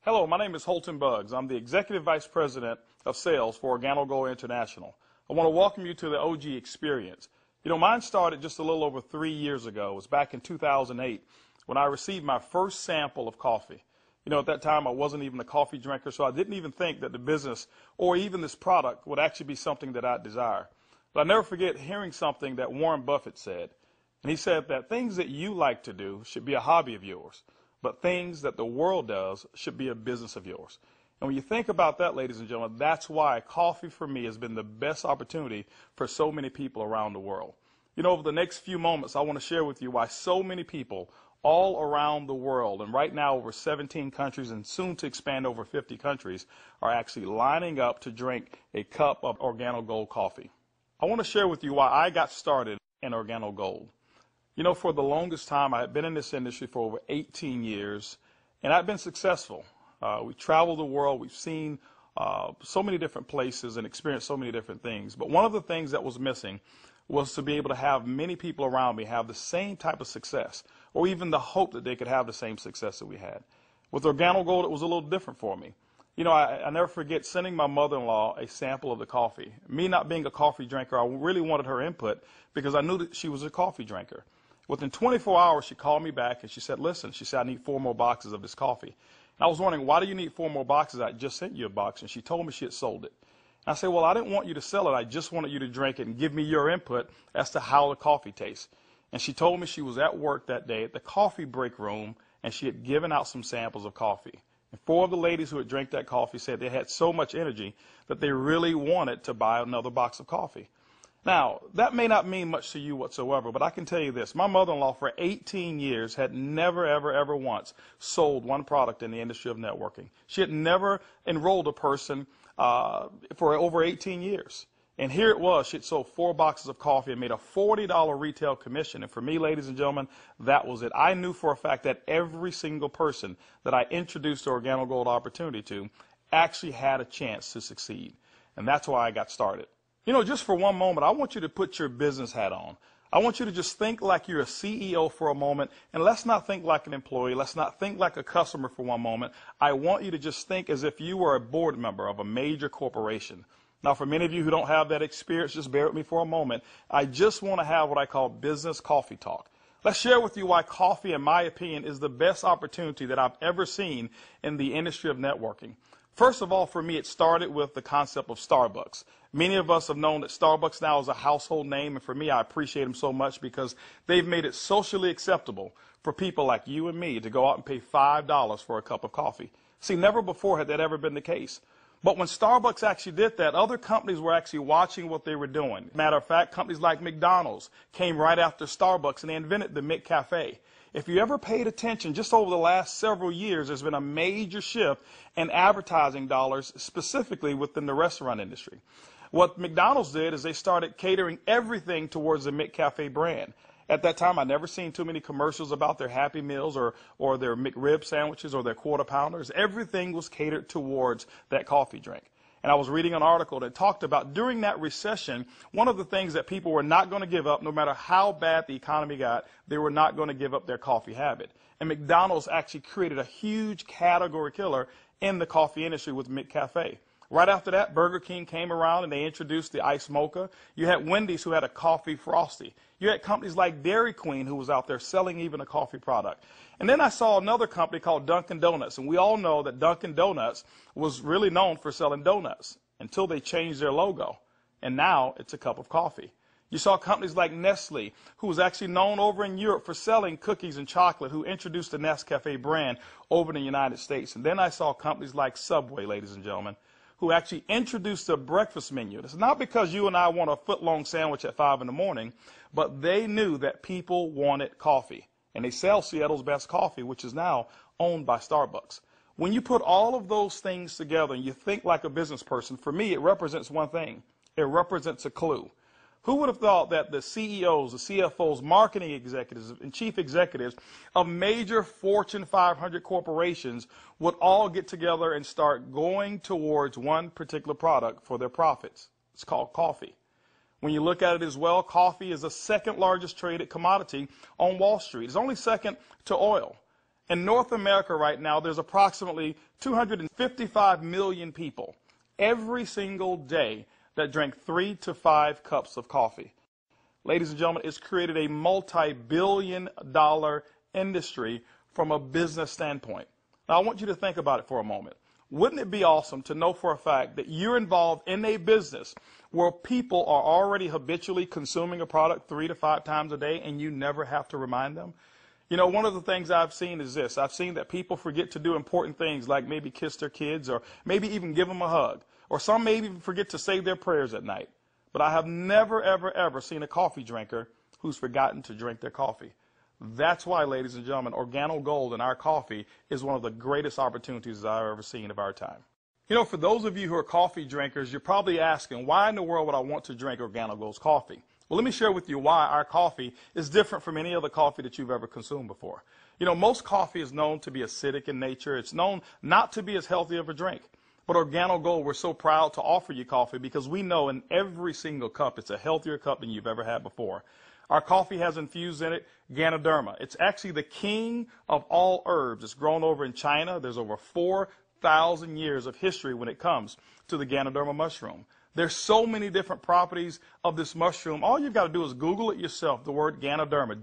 Hello, my name is Holton Buggs. I'm the Executive Vice President of Sales for OrganoGold International. I want to welcome you to the OG experience. You know, mine started just a little over 3 years ago. It was back in 2008 when I received my first sample of coffee. You know, at that time I wasn't even a coffee drinker, so I didn't even think that the business or even this product would actually be something that I'd desire. But I'll never forget hearing something that Warren Buffett said. And he said that things that you like to do should be a hobby of yours, but things that the world does should be a business of yours. And when you think about that, ladies and gentlemen, that's why coffee for me has been the best opportunity for so many people around the world. You know, over the next few moments, I want to share with you why so many people all around the world, and right now over 17 countries and soon to expand over 50 countries, are actually lining up to drink a cup of OrganoGold coffee. I want to share with you why I got started in OrganoGold. You know, for the longest time, I had been in this industry for over 18 years, and I've been successful. We traveled the world. We've seen so many different places and experienced so many different things. But one of the things that was missing was to be able to have many people around me have the same type of success, or even the hope that they could have the same success that we had. With OrganoGold, it was a little different for me. You know, I never forget sending my mother-in-law a sample of the coffee. Me not being a coffee drinker, I really wanted her input because I knew that she was a coffee drinker. Within 24 hours, she called me back and she said, listen, she said, I need 4 more boxes of this coffee. And I was wondering, why do you need 4 more boxes? I just sent you a box. And she told me she had sold it. And I said, well, I didn't want you to sell it. I just wanted you to drink it and give me your input as to how the coffee tastes. And she told me she was at work that day at the coffee break room, and she had given out some samples of coffee. And 4 of the ladies who had drank that coffee said they had so much energy that they really wanted to buy another box of coffee. Now, that may not mean much to you whatsoever, but I can tell you this. My mother-in-law for 18 years had never, ever once sold one product in the industry of networking. She had never enrolled a person for over 18 years. And here it was. She had sold 4 boxes of coffee and made a $40 retail commission. And for me, ladies and gentlemen, that was it. I knew for a fact that every single person that I introduced the OrganoGold opportunity to actually had a chance to succeed. And that's why I got started. You know, just for one moment, I want you to put your business hat on. I want you to just think like you're a CEO for a moment, and let's not think like an employee. Let's not think like a customer for one moment. I want you to just think as if you were a board member of a major corporation. Now, for many of you who don't have that experience, just bear with me for a moment. I just want to have what I call business coffee talk. Let's share with you why coffee, in my opinion, is the best opportunity that I've ever seen in the industry of networking. First of all, for me, it started with the concept of Starbucks. Many of us have known that Starbucks now is a household name, and for me, I appreciate them so much because they've made it socially acceptable for people like you and me to go out and pay $5 for a cup of coffee. See, never before had that ever been the case. But when Starbucks actually did that, other companies were actually watching what they were doing. Matter of fact, companies like McDonald's came right after Starbucks, and they invented the McCafe. If you ever paid attention, just over the last several years, there's been a major shift in advertising dollars, specifically within the restaurant industry. What McDonald's did is they started catering everything towards the McCafe brand. At that time, I'd never seen too many commercials about their Happy Meals or their McRib sandwiches or their Quarter Pounders. Everything was catered towards that coffee drink. And I was reading an article that talked about during that recession, one of the things that people were not going to give up, no matter how bad the economy got, they were not going to give up their coffee habit. And McDonald's actually created a huge category killer in the coffee industry with McCafe. Right after that, Burger King came around and they introduced the Iced Mocha. You had Wendy's who had a coffee frosty. You had companies like Dairy Queen who was out there selling even a coffee product. And then I saw another company called Dunkin' Donuts. And we all know that Dunkin' Donuts was really known for selling donuts until they changed their logo. And now it's a cup of coffee. You saw companies like Nestle, who was actually known over in Europe for selling cookies and chocolate, who introduced the Nescafe brand over in the United States. And then I saw companies like Subway, ladies and gentlemen, who actually introduced the breakfast menu. It's not because you and I want a foot-long sandwich at 5 in the morning, but they knew that people wanted coffee. And they sell Seattle's best coffee, which is now owned by Starbucks. When you put all of those things together and you think like a business person, for me, it represents one thing. It represents a clue. Who would have thought that the CEOs, the CFOs, marketing executives, and chief executives of major Fortune 500 corporations would all get together and start going towards one particular product for their profits? It's called coffee. When you look at it as well, coffee is the second largest traded commodity on Wall Street. It's only second to oil. In North America right now, there's approximately 255 million people every single day that drink 3 to 5 cups of coffee. Ladies and gentlemen, it's created a multi-billion-dollar industry from a business standpoint. Now, I want you to think about it for a moment. Wouldn't it be awesome to know for a fact that you're involved in a business where people are already habitually consuming a product 3 to 5 times a day and you never have to remind them? You know, one of the things I've seen is this. I've seen that people forget to do important things like maybe kiss their kids or maybe even give them a hug. Or some may even forget to say their prayers at night. But I have never, ever, ever seen a coffee drinker who's forgotten to drink their coffee. That's why, ladies and gentlemen, Organo Gold in our coffee is one of the greatest opportunities I've ever seen of our time. You know, for those of you who are coffee drinkers, you're probably asking, why in the world would I want to drink Organo Gold's coffee? Well, let me share with you why our coffee is different from any other coffee that you've ever consumed before. You know, most coffee is known to be acidic in nature. It's known not to be as healthy of a drink. But Organo Gold, we're so proud to offer you coffee because we know in every single cup it's a healthier cup than you've ever had before. Our coffee has infused in it Ganoderma. It's actually the king of all herbs. It's grown over in China. There's over 4,000 years of history when it comes to the Ganoderma mushroom. There's so many different properties of this mushroom. All you've got to do is Google it yourself, the word Ganoderma,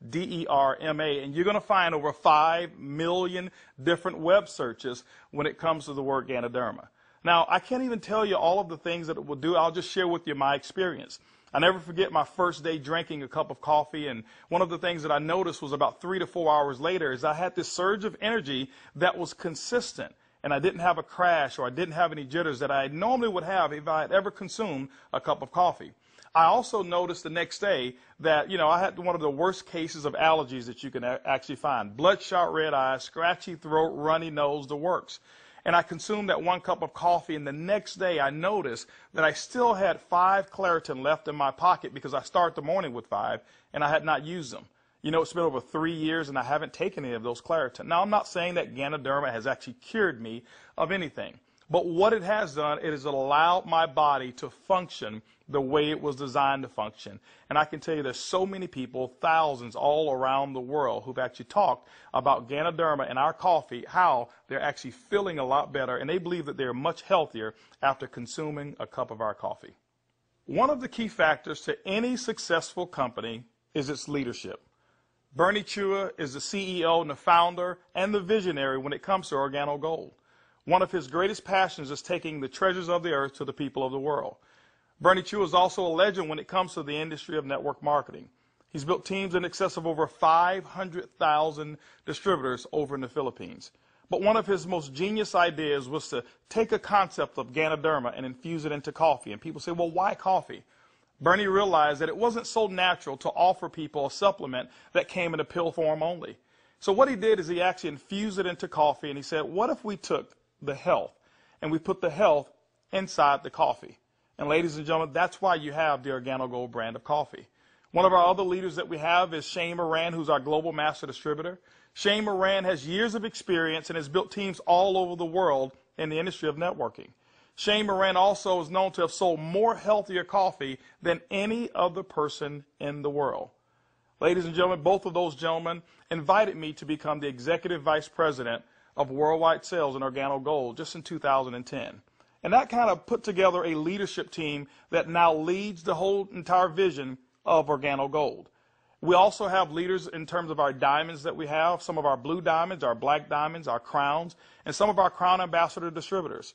Ganoderma, and you're going to find over 5 million different web searches when it comes to the word Ganoderma. Now, I can't even tell you all of the things that it will do. I'll just share with you my experience. I never forget my first day drinking a cup of coffee, and one of the things that I noticed was about 3 to 4 hours later is I had this surge of energy that was consistent. And I didn't have a crash or I didn't have any jitters that I normally would have if I had ever consumed a cup of coffee. I also noticed the next day that, you know, I had one of the worst cases of allergies that you can actually find. Bloodshot red eyes, scratchy throat, runny nose, the works. And I consumed that 1 cup of coffee, and the next day I noticed that I still had 5 Claritin left in my pocket because I start the morning with 5 and I had not used them. You know, it's been over 3 years and I haven't taken any of those Claritin. Now, I'm not saying that Ganoderma has actually cured me of anything. But what it has done, it has allowed my body to function the way it was designed to function. And I can tell you there's so many people, thousands all around the world, who've actually talked about Ganoderma and our coffee, how they're actually feeling a lot better. And they believe that they're much healthier after consuming a cup of our coffee. One of the key factors to any successful company is its leadership. Bernie Chua is the CEO and the founder and the visionary when it comes to Organo Gold. One of his greatest passions is taking the treasures of the earth to the people of the world. Bernie Chua is also a legend when it comes to the industry of network marketing. He's built teams in excess of over 500,000 distributors over in the Philippines. But one of his most genius ideas was to take a concept of Ganoderma and infuse it into coffee. And people say, well, why coffee? Bernie realized that it wasn't so natural to offer people a supplement that came in a pill form only. So what he did is he actually infused it into coffee, and he said, what if we took the health and we put the health inside the coffee? And ladies and gentlemen, that's why you have the Organo Gold brand of coffee. One of our other leaders that we have is Shane Moran, who's our global master distributor. Shane Moran has years of experience and has built teams all over the world in the industry of networking. Shane Moran also is known to have sold more healthier coffee than any other person in the world. Ladies and gentlemen, both of those gentlemen invited me to become the Executive Vice President of Worldwide Sales in Organo Gold just in 2010. And that kind of put together a leadership team that now leads the whole entire vision of Organo Gold. We also have leaders in terms of our diamonds that we have, some of our blue diamonds, our black diamonds, our crowns, and some of our crown ambassador distributors.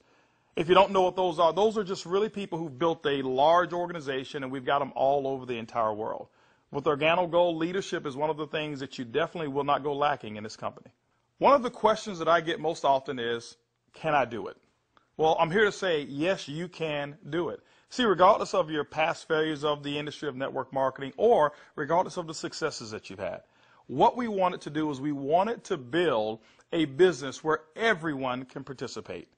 If you don't know what those are just really people who've built a large organization, and we've got them all over the entire world. With Organo Gold, leadership is one of the things that you definitely will not go lacking in this company. One of the questions that I get most often is, can I do it? Well, I'm here to say, yes, you can do it. See, regardless of your past failures of the industry of network marketing or regardless of the successes that you've had, what we wanted to do is we wanted to build a business where everyone can participate.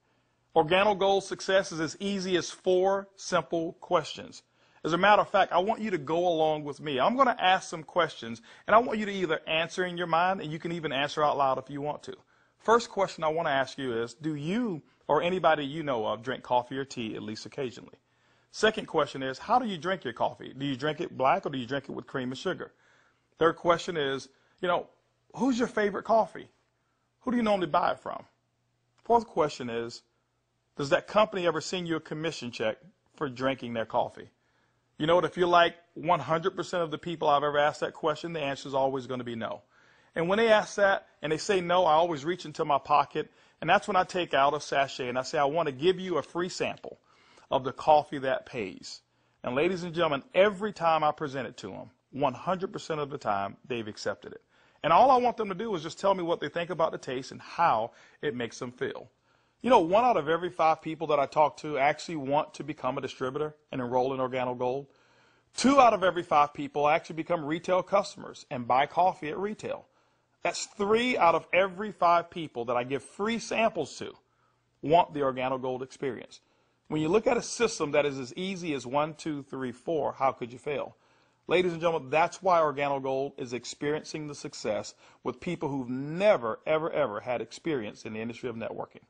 Organo Gold's success is as easy as 4 simple questions. As a matter of fact, I want you to go along with me. I'm going to ask some questions, and I want you to either answer in your mind, and you can even answer out loud if you want to. First question I want to ask you is, do you or anybody you know of drink coffee or tea at least occasionally? Second question is, how do you drink your coffee? Do you drink it black or do you drink it with cream and sugar? Third question is, who's your favorite coffee? Who do you normally buy it from? Fourth question is, does that company ever send you a commission check for drinking their coffee? You know what, if you're like 100% of the people I've ever asked that question, the answer is always going to be no. And when they ask that and they say no, I always reach into my pocket, and that's when I take out a sachet and I say, I want to give you a free sample of the coffee that pays. And ladies and gentlemen, every time I present it to them, 100% of the time, they've accepted it. And all I want them to do is just tell me what they think about the taste and how it makes them feel. You know, 1 out of every 5 people that I talk to actually want to become a distributor and enroll in OrganoGold. 2 out of every 5 people actually become retail customers and buy coffee at retail. That's 3 out of every 5 people that I give free samples to want the OrganoGold experience. When you look at a system that is as easy as 1, 2, 3, 4, how could you fail? Ladies and gentlemen, that's why OrganoGold is experiencing the success with people who've never, ever, ever had experience in the industry of networking.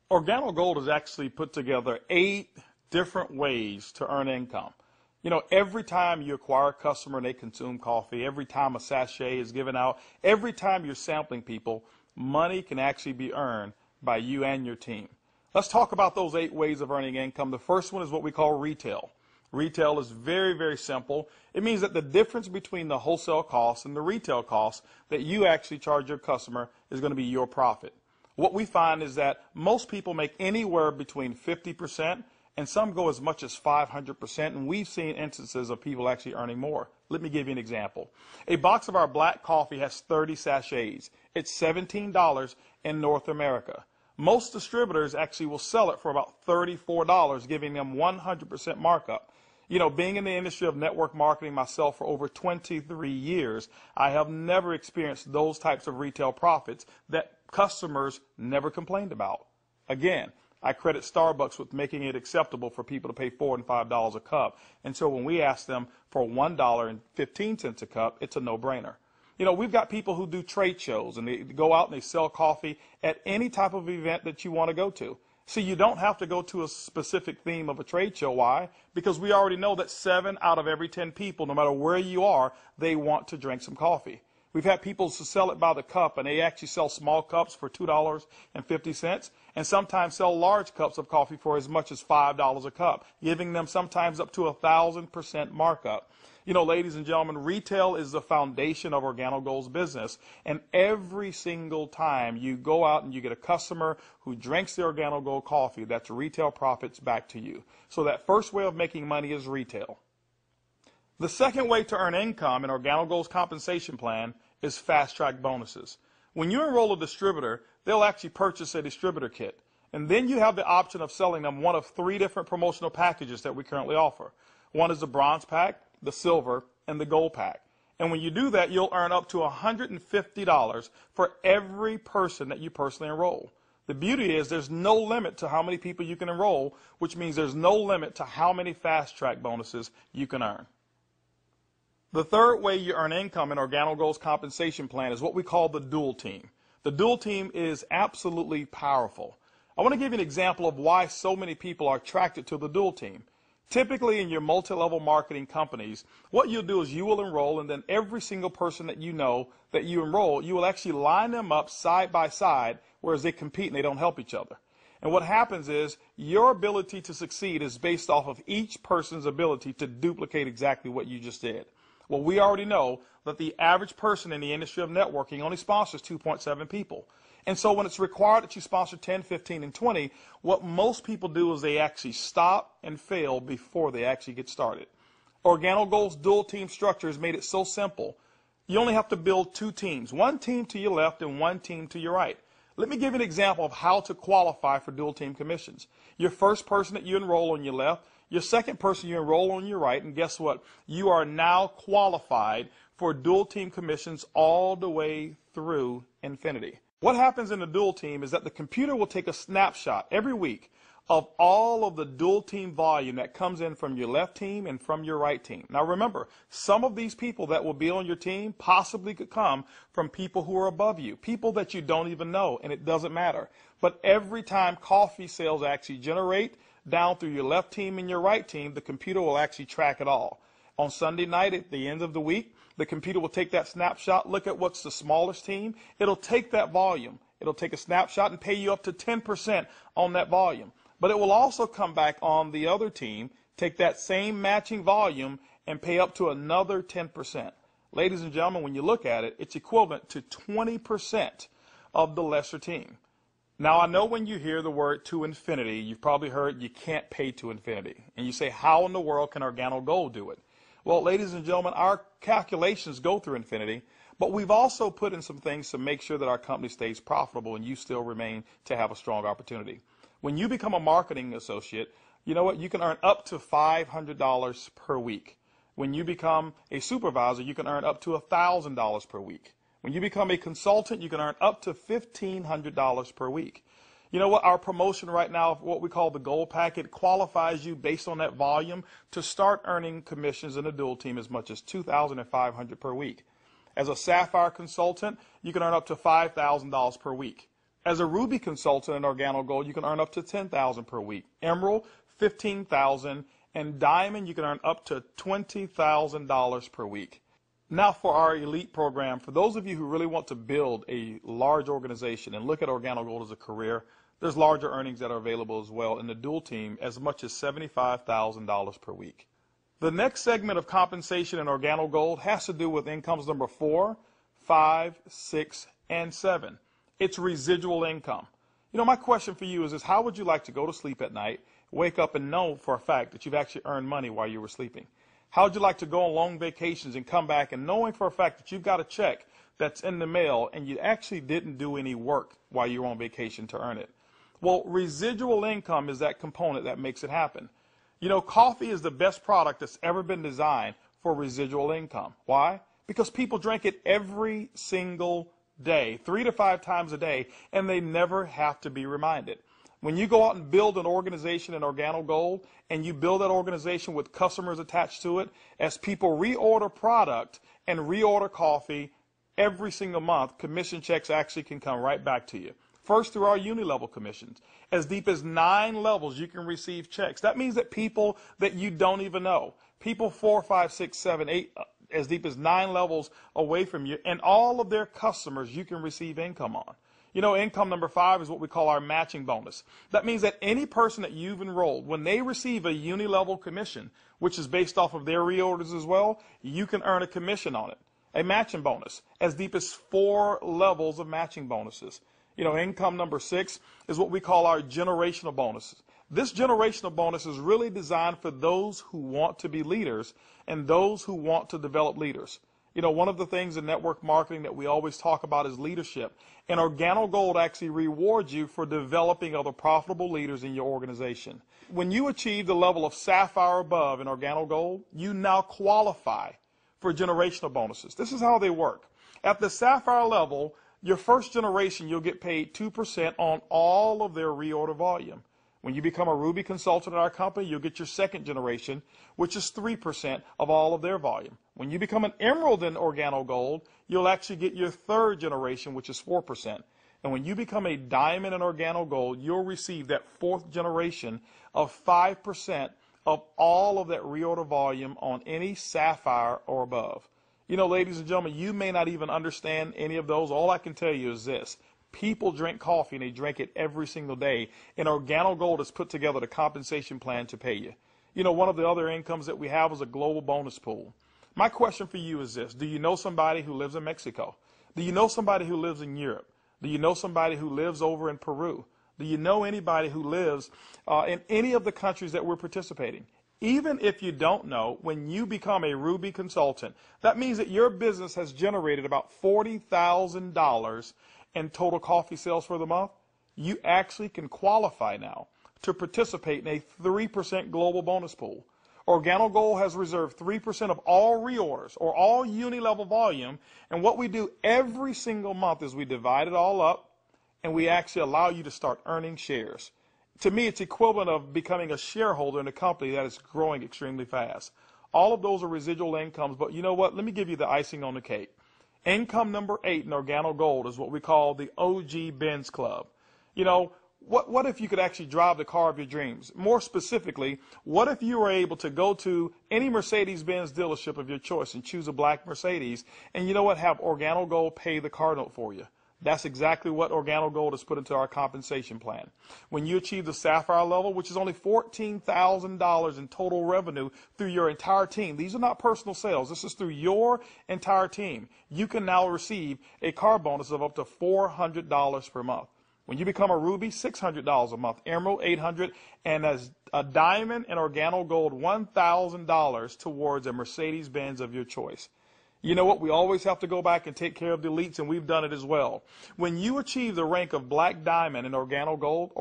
OrganoGold has actually put together 8 different ways to earn income. You know, every time you acquire a customer and they consume coffee, every time a sachet is given out, every time you're sampling people, money can actually be earned by you and your team. Let's talk about those 8 ways of earning income. The first one is what we call retail. Retail is very, very simple. It means that the difference between the wholesale cost and the retail cost that you actually charge your customer is going to be your profit. What we find is that most people make anywhere between 50% and some go as much as 500%, and we've seen instances of people actually earning more. Let me give you an example. A box of our black coffee has 30 sachets. It's $17 in North America. Most distributors actually will sell it for about $34, giving them 100% markup. You know, being in the industry of network marketing myself for over 23 years, I have never experienced those types of retail profits that customers never complained about. Again, I credit Starbucks with making it acceptable for people to pay $4 and $5 a cup. And so when we ask them for $1.15 a cup, it's a no-brainer. You know, we've got people who do trade shows, and they go out and they sell coffee at any type of event that you want to go to. See, you don't have to go to a specific theme of a trade show. Why? Because we already know that 7 out of every 10 people, no matter where you are, they want to drink some coffee. We've had people to sell it by the cup, and they actually sell small cups for $2.50, and sometimes sell large cups of coffee for as much as $5 a cup, giving them sometimes up to 1,000% markup. You know, ladies and gentlemen, retail is the foundation of OrganoGold's business, and every single time you go out and you get a customer who drinks the OrganoGold coffee, that's retail profits back to you. So that first way of making money is retail. The second way to earn income in OrganoGold's compensation plan is fast-track bonuses. When you enroll a distributor, they'll actually purchase a distributor kit, and then you have the option of selling them one of 3 different promotional packages that we currently offer. One is the bronze pack, the silver, and the gold pack. And when you do that, you'll earn up to $150 for every person that you personally enroll. The beauty is there's no limit to how many people you can enroll, which means there's no limit to how many fast-track bonuses you can earn. The third way you earn income in OrganoGold's compensation plan is what we call the dual team. The dual team is absolutely powerful. I want to give you an example of why so many people are attracted to the dual team. Typically in your multi-level marketing companies, what you'll do is you will enroll, and then every single person that you know that you enroll, you will actually line them up side by side, whereas they compete and they don't help each other. And what happens is your ability to succeed is based off of each person's ability to duplicate exactly what you just did. Well, we already know that the average person in the industry of networking only sponsors 2.7 people. And so when it's required that you sponsor 10, 15, and 20, what most people do is they actually stop and fail before they actually get started. OrganoGold's dual team structure has made it so simple. You only have to build 2 teams, 1 team to your left and 1 team to your right. Let me give you an example of how to qualify for dual team commissions. Your first person that you enroll on your left, your second person you enroll on your right, and guess what? You are now qualified for dual team commissions all the way through infinity. What happens in the dual team is that the computer will take a snapshot every week of all of the dual team volume that comes in from your left team and from your right team. Now remember, some of these people that will be on your team possibly could come from people who are above you, people that you don't even know, and it doesn't matter. But every time coffee sales actually generate down through your left team and your right team, the computer will actually track it all. On Sunday night at the end of the week, The computer will take that snapshot, look at what's the smallest team. It'll take that volume. It'll take a snapshot and pay you up to 10% on that volume. But it will also come back on the other team, take that same matching volume and pay up to another 10%. Ladies and gentlemen, when you look at it, it's equivalent to 20% of the lesser team. Now, I know when you hear the word to infinity, you've probably heard you can't pay to infinity. And you say, how in the world can Organo Gold do it? Well, ladies and gentlemen, our calculations go through infinity, but we've also put in some things to make sure that our company stays profitable and you still remain to have a strong opportunity. When you become a marketing associate, you know what? You can earn up to $500 per week. When you become a supervisor, you can earn up to $1,000 per week. When you become a consultant, you can earn up to $1,500 per week. You know what? Our promotion right now, what we call the gold packet, qualifies you based on that volume to start earning commissions in a dual team as much as $2,500 per week. As a sapphire consultant, you can earn up to $5,000 per week. As a ruby consultant in Organo Gold, you can earn up to $10,000 per week. Emerald, $15,000, and diamond, you can earn up to $20,000 per week. Now for our elite program, for those of you who really want to build a large organization and look at Organo Gold as a career, there's larger earnings that are available as well in the dual team, as much as $75,000 per week. The next segment of compensation in Organo Gold has to do with incomes number 4, 5, 6, and 7. It's residual income. You know, my question for you is this: how would you like to go to sleep at night, wake up and know for a fact that you've actually earned money while you were sleeping? How would you like to go on long vacations and come back and knowing for a fact that you've got a check that's in the mail and you actually didn't do any work while you were on vacation to earn it? Well, residual income is that component that makes it happen. You know, coffee is the best product that's ever been designed for residual income. Why? Because people drink it every single day, 3 to 5 times a day, and they never have to be reminded. When you go out and build an organization in Organo Gold, and you build that organization with customers attached to it, as people reorder product and reorder coffee every single month, commission checks actually can come right back to you. First, through our uni-level commissions. As deep as 9 levels, you can receive checks. That means that people that you don't even know, people 4, 5, 6, 7, 8, as deep as 9 levels away from you, and all of their customers you can receive income on. You know, income number 5 is what we call our matching bonus. That means that any person that you've enrolled, when they receive a uni-level commission, which is based off of their reorders as well, you can earn a commission on it, a matching bonus, as deep as 4 levels of matching bonuses. You know, income number 6 is what we call our generational bonuses. This generational bonus is really designed for those who want to be leaders and those who want to develop leaders. You know, one of the things in network marketing that we always talk about is leadership. And Organo Gold actually rewards you for developing other profitable leaders in your organization. When you achieve the level of sapphire above in Organo Gold, you now qualify for generational bonuses. This is how they work. At the sapphire level, your first generation, you'll get paid 2% on all of their reorder volume. When you become a Ruby consultant at our company, you'll get your second generation, which is 3% of all of their volume. When you become an Emerald in Organo Gold, you'll actually get your third generation, which is 4%. And when you become a Diamond in Organo Gold, you'll receive that fourth generation of 5% of all of that reorder volume on any Sapphire or above. You know, ladies and gentlemen, you may not even understand any of those. All I can tell you is this. People drink coffee, and they drink it every single day. And Organo Gold has put together the compensation plan to pay you. You know, one of the other incomes that we have is a global bonus pool. My question for you is this. Do you know somebody who lives in Mexico? Do you know somebody who lives in Europe? Do you know somebody who lives over in Peru? Do you know anybody who lives in any of the countries that we're participating? Even if you don't know, when you become a Ruby consultant, that means that your business has generated about $40,000 in total coffee sales for the month. You actually can qualify now to participate in a 3% global bonus pool. Organo Gold has reserved 3% of all reorders or all uni-level volume, and what we do every single month is we divide it all up, and we actually allow you to start earning shares. To me, it's equivalent of becoming a shareholder in a company that is growing extremely fast. All of those are residual incomes, but you know what? Let me give you the icing on the cake. Income number 8 in Organo Gold is what we call the OG Benz Club. You know, what if you could actually drive the car of your dreams? More specifically, what if you were able to go to any Mercedes-Benz dealership of your choice and choose a black Mercedes, and you know what, have Organo Gold pay the car note for you? That's exactly what Organo Gold has put into our compensation plan. When you achieve the Sapphire level, which is only $14,000 in total revenue through your entire team, these are not personal sales, this is through your entire team, you can now receive a car bonus of up to $400 per month. When you become a Ruby, $600 a month, Emerald, $800, and as a Diamond and Organo Gold, $1,000 towards a Mercedes-Benz of your choice. You know what? We always have to go back and take care of the elites, and we've done it as well. When you achieve the rank of Black Diamond in Organo Gold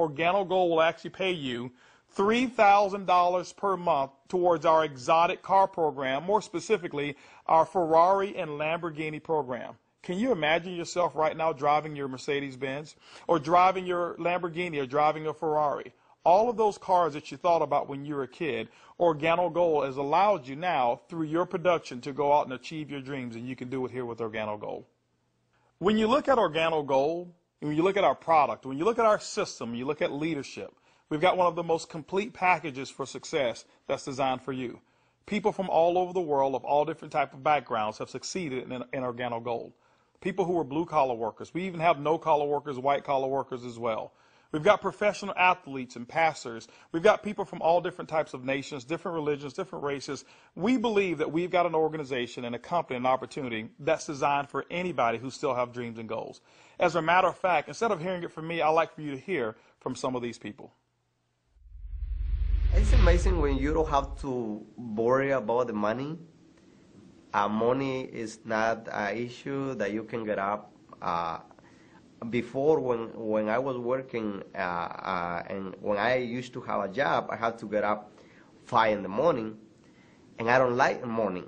will actually pay you $3,000 per month towards our exotic car program, more specifically, our Ferrari and Lamborghini program. Can you imagine yourself right now driving your Mercedes-Benz or driving your Lamborghini or driving a Ferrari? All of those cars that you thought about when you were a kid, Organo Gold has allowed you now through your production to go out and achieve your dreams, and you can do it here with Organo Gold. When you look at Organo Gold, and when you look at our product, when you look at our system, you look at leadership, we've got one of the most complete packages for success that's designed for you. People from all over the world of all different types of backgrounds have succeeded in Organo Gold. People who are blue-collar workers. We even have no-collar workers, white-collar workers as well. We've got professional athletes and pastors. We've got people from all different types of nations, different religions, different races. We believe that we've got an organization and a company, an opportunity that's designed for anybody who still have dreams and goals. As a matter of fact, instead of hearing it from me, I'd like for you to hear from some of these people. It's amazing when you don't have to worry about the money. Money is not an issue that you can get up. Before, when I was working and when I used to have a job, I had to get up 5 in the morning, and I don't like the morning.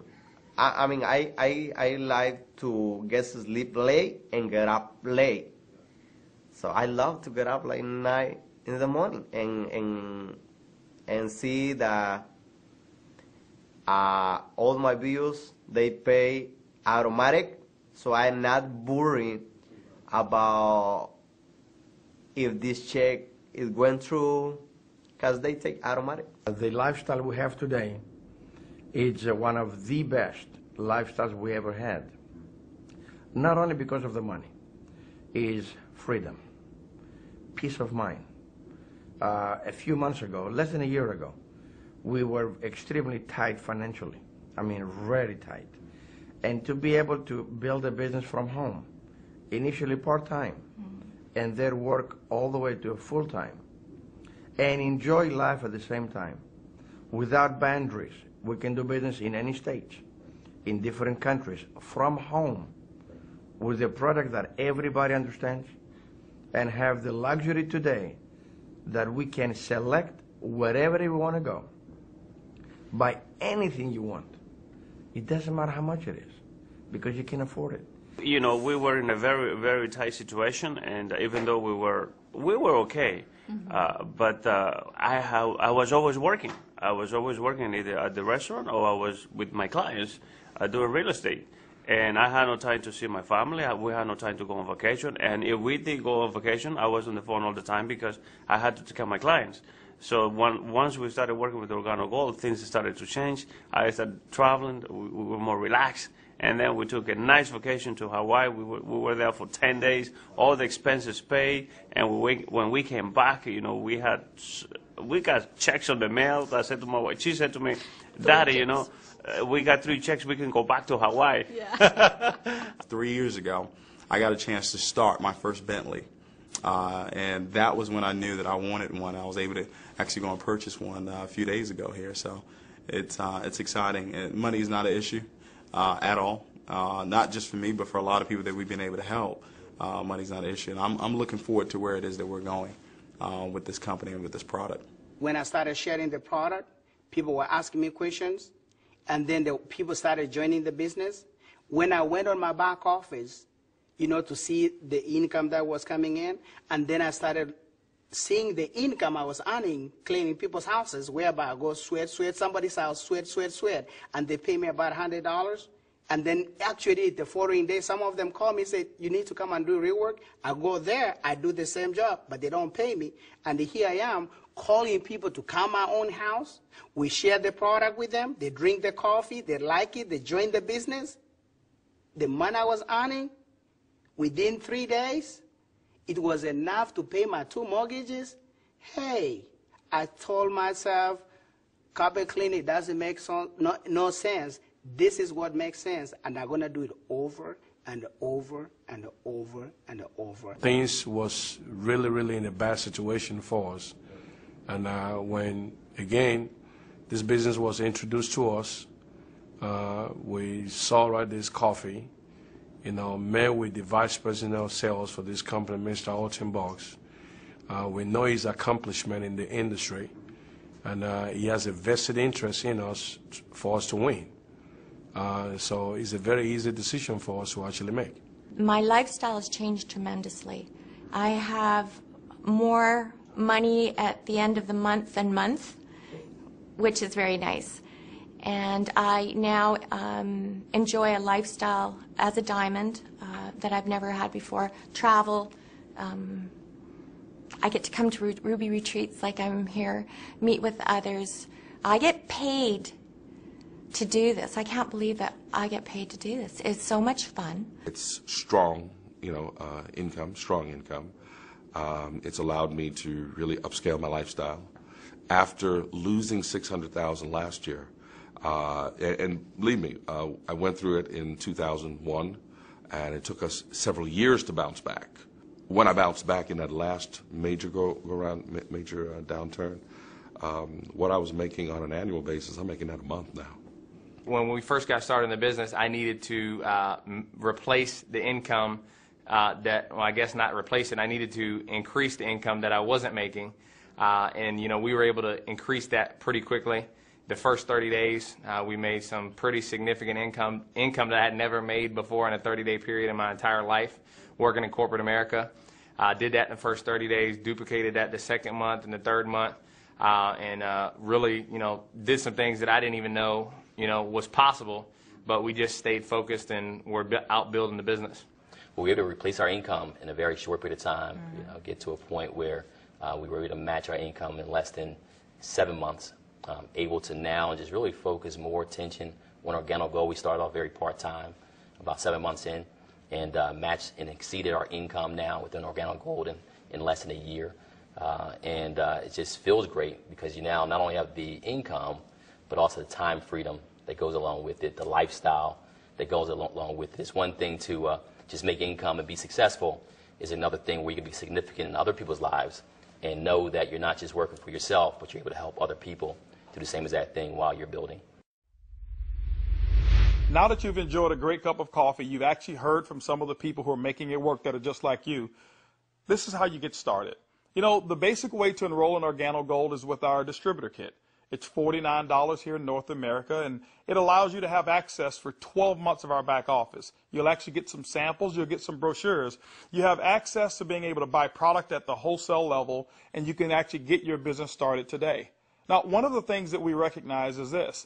I mean, I like to get to sleep late and get up late. So I love to get up like 9 in the morning and see that all my bills, they pay automatic, so I'm not worried about if this check is going through, because they take automatic. The lifestyle we have today is one of the best lifestyles we ever had. Not only because of the money, is freedom, peace of mind. A few months ago, less than a year ago, we were extremely tight financially. I mean, really tight. And to be able to build a business from home, initially part-time, and then work all the way to full-time, and enjoy life at the same time, without boundaries. We can do business in any state, in different countries, from home, with a product that everybody understands, and have the luxury today that we can select wherever we want to go, buy anything you want. It doesn't matter how much it is, because you can afford it. You know, we were in a very, very tight situation, and even though we were okay, but I was always working. I was always working either at the restaurant or I was with my clients doing real estate. And I had no time to see my family. We had no time to go on vacation. And if we did go on vacation, I was on the phone all the time because I had to take care of my clients. So once we started working with Organo Gold, things started to change. I started traveling. We were more relaxed. And then we took a nice vacation to Hawaii. We were there for 10 days, all the expenses paid. And when we came back, you know, we got checks on the mail. I said to my wife, she said to me, Daddy, you know, we got 3 checks, we can go back to Hawaii. Yeah. 3 years ago, I got a chance to start my first Bentley. And that was when I knew that I wanted one. I was able to actually go and purchase one a few days ago here. So it's exciting. And money is not an issue at all. Not just for me, but for a lot of people that we've been able to help. Money's not an issue. And I'm looking forward to where it is that we're going with this company and with this product. When I started sharing the product, people were asking me questions. And then the people started joining the business. When I went on my back office, you know, to see the income that was coming in, and then I started seeing the income I was earning, cleaning people's houses, whereby I go sweat somebody's house, sweat, and they pay me about $100, And then actually the following day, some of them call me and say, you need to come and do rework. I go there, I do the same job, but they don't pay me. And here I am calling people to come my own house. We share the product with them. They drink the coffee. They like it. They join the business. The money I was earning, within 3 days, it was enough to pay my 2 mortgages. Hey, I told myself, carpet cleaning doesn't make no sense. This is what makes sense, and I'm going to do it over and over and over and over. Things was really, really in a bad situation for us. And when, again, this business was introduced to us, we saw this coffee, met with the vice president of sales for this company, Mr. Holton Buggs. We know his accomplishment in the industry, and he has a vested interest in us for us to win. So it's a very easy decision for us to actually make. My lifestyle has changed tremendously. I have more money at the end of the month than month, which is very nice. And I now enjoy a lifestyle as a diamond that I've never had before. Travel. I get to come to Ruby retreats like I'm here, meet with others. I get paid to do this. I can't believe that I get paid to do this. It's so much fun. It's strong, income, strong income. It's allowed me to really upscale my lifestyle. After losing $600,000 last year, and believe me, I went through it in 2001, and it took us several years to bounce back. When I bounced back in that last major downturn, what I was making on an annual basis, I'm making that a month now. When we first got started in the business, I needed to replace the income I guess not replace it. I needed to increase the income that I wasn't making. And we were able to increase that pretty quickly. The first 30 days, we made some pretty significant income that I had never made before in a 30-day period in my entire life working in corporate America. Did that in the first 30 days, duplicated that the second month and the third month, and really, did some things that I didn't even know, was possible, but we just stayed focused and we're out building the business. Well, we were able to replace our income in a very short period of time, get to a point where we were able to match our income in less than 7 months, able to now just really focus more attention on Organo Gold. We started off very part-time, about 7 months in, and matched and exceeded our income now within Organo Gold in less than a year. And it just feels great because you now not only have the income, but also the time freedom that goes along with it, the lifestyle that goes along with it. It's one thing to just make income and be successful, is another thing where you can be significant in other people's lives and know that you're not just working for yourself, but you're able to help other people do the same exact thing while you're building. Now that you've enjoyed a great cup of coffee, you've actually heard from some of the people who are making it work that are just like you. This is how you get started. The basic way to enroll in Organo Gold is with our distributor kit. It's $49 here in North America, and it allows you to have access for 12 months of our back office. You'll actually get some samples. You'll get some brochures. You have access to being able to buy product at the wholesale level, and you can actually get your business started today. Now, one of the things that we recognize is that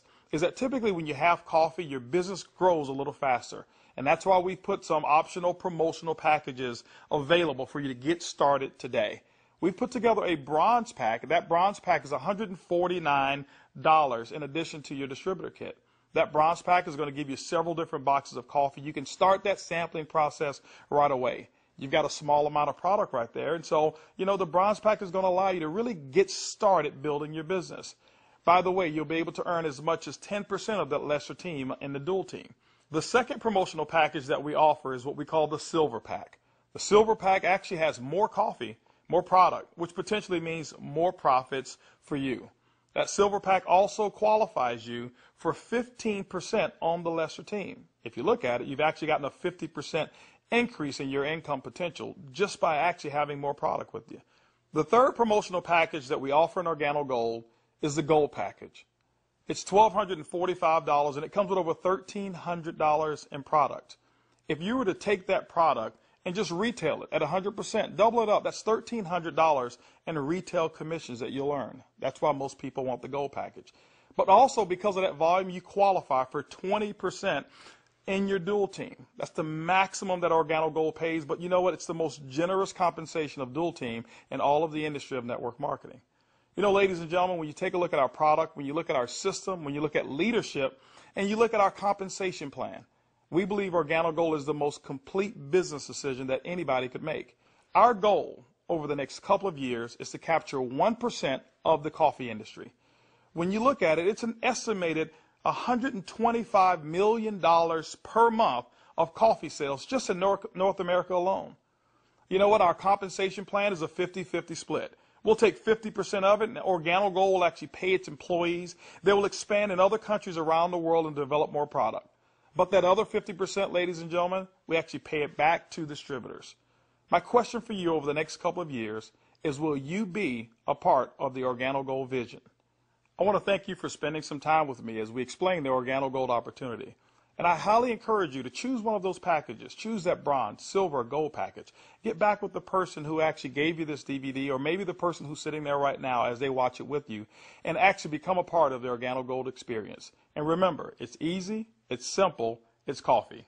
typically when you have coffee, your business grows a little faster. And that's why we put some optional promotional packages available for you to get started today. We've put together a bronze pack. That bronze pack is $149 in addition to your distributor kit. That bronze pack is going to give you several different boxes of coffee. You can start that sampling process right away. You've got a small amount of product right there. And so, the bronze pack is going to allow you to really get started building your business. By the way, you'll be able to earn as much as 10% of that lesser team in the dual team. The second promotional package that we offer is what we call the silver pack. The silver pack actually has more coffee, more product, which potentially means more profits for you. That silver pack also qualifies you for 15% on the lesser team. If you look at it, you've actually gotten a 50% increase in your income potential just by actually having more product with you. The third promotional package that we offer in Organo Gold is the Gold package. It's $1,245, and it comes with over $1,300 in product. If you were to take that product and just retail it at 100%, double it up, that's $1,300 in retail commissions that you'll earn. That's why most people want the Gold package. But also because of that volume, you qualify for 20% in your dual team. That's the maximum that Organo Gold pays, but you know what? It's the most generous compensation of dual team in all of the industry of network marketing. You know, ladies and gentlemen, when you take a look at our product, when you look at our system, when you look at leadership, and you look at our compensation plan, we believe Organo Gold is the most complete business decision that anybody could make. Our goal over the next couple of years is to capture 1% of the coffee industry. When you look at it, it's an estimated $125 million per month of coffee sales just in North America alone. You know what? Our compensation plan is a 50-50 split. We'll take 50% of it, and Organo Gold will actually pay its employees. They will expand in other countries around the world and develop more product. But that other 50%, ladies and gentlemen, we actually pay it back to distributors. My question for you over the next couple of years is, will you be a part of the Organo Gold vision? I want to thank you for spending some time with me as we explain the Organo Gold opportunity. And I highly encourage you to choose one of those packages. Choose that bronze, silver, or gold package. Get back with the person who actually gave you this DVD, or maybe the person who's sitting there right now as they watch it with you, and actually become a part of the Organo Gold experience. And remember, it's easy, it's simple, it's coffee.